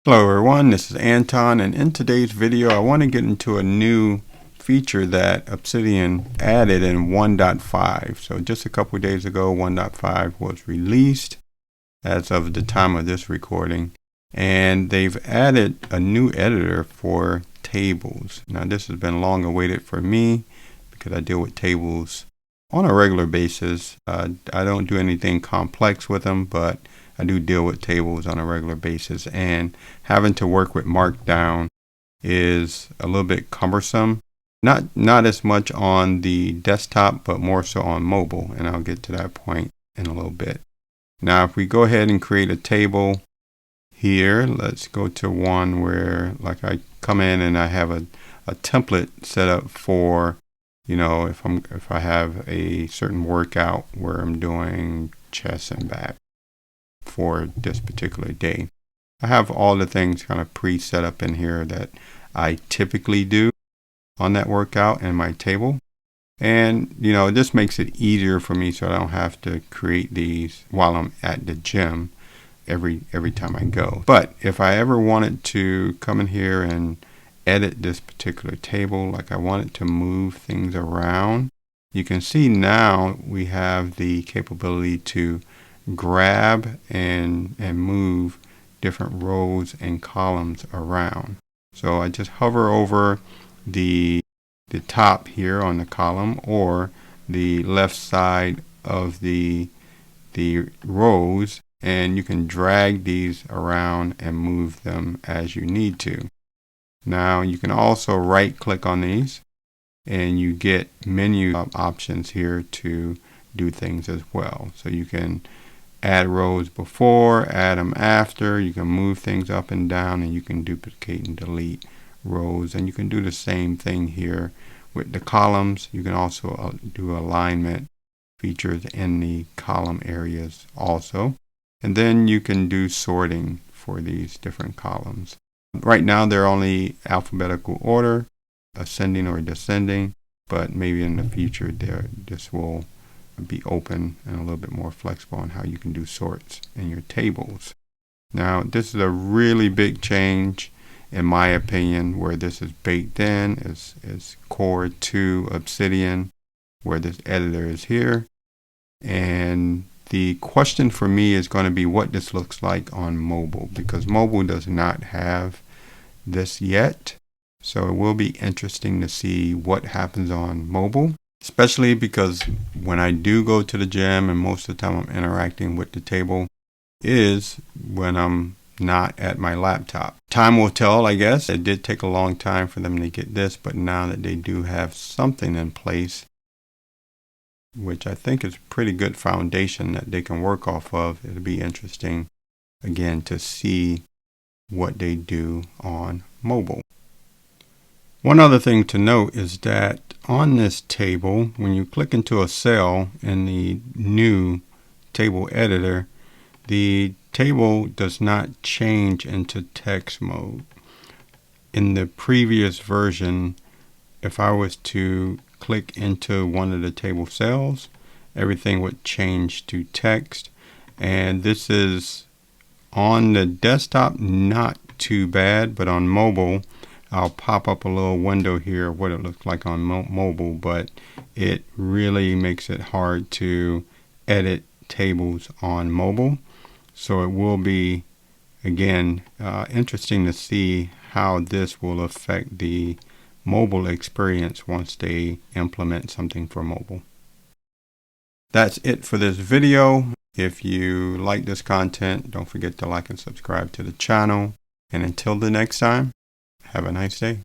Hello everyone, this is Anton, and in today's video I want to get into a new feature that Obsidian added in 1.5. So just a couple days ago 1.5 was released as of the time of this recording, and they've added a new editor for tables. Now this has been long awaited for me because I deal with tables on a regular basis. I don't do anything complex with them, but I do deal with tables on a regular basis, and having to work with markdown is a little bit cumbersome. Not as much on the desktop, but more so on mobile, and I'll get to that point in a little bit. Now if we go ahead and create a table here, let's go to one where like I come in and I have a template set up for, you know, if I have a certain workout where I'm doing chest and back for this particular day. I have all the things kind of pre-set up in here that I typically do on that workout in my table. And you know, this makes it easier for me so I don't have to create these while I'm at the gym every time I go. But if I ever wanted to come in here and edit this particular table, like I wanted to move things around, you can see now we have the capability to grab and move different rows and columns around. So I just hover over the top here on the column or the left side of the rows, and you can drag these around and move them as you need to. Now you can also right click on these and you get menu options here to do things as well. So you can add rows before, add them after, you can move things up and down, and you can duplicate and delete rows. And you can do the same thing here with the columns. You can also do alignment features in the column areas also. And then you can do sorting for these different columns. Right now they're only alphabetical order, ascending or descending, but maybe in the future this will be open and a little bit more flexible on how you can do sorts in your tables. Now this is a really big change in my opinion, where this is baked in, is core to Obsidian, where this editor is here. And the question for me is going to be what this looks like on mobile, because mobile does not have this yet. So it will be interesting to see what happens on mobile, especially because when I do go to the gym and most of the time I'm interacting with the table is when I'm not at my laptop. Time will tell, I guess. It did take a long time for them to get this, but now that they do have something in place, which I think is a pretty good foundation that they can work off of, it'll be interesting again to see what they do on mobile. One other thing to note is that on this table, when you click into a cell in the new table editor, the table does not change into text mode. In the previous version, if I was to click into one of the table cells, everything would change to text. And this is on the desktop not too bad, but on mobile I'll pop up a little window here of what it looks like on mobile, but it really makes it hard to edit tables on mobile. So it will be, again, interesting to see how this will affect the mobile experience once they implement something for mobile. That's it for this video. If you like this content, don't forget to like and subscribe to the channel. And until the next time, have a nice day.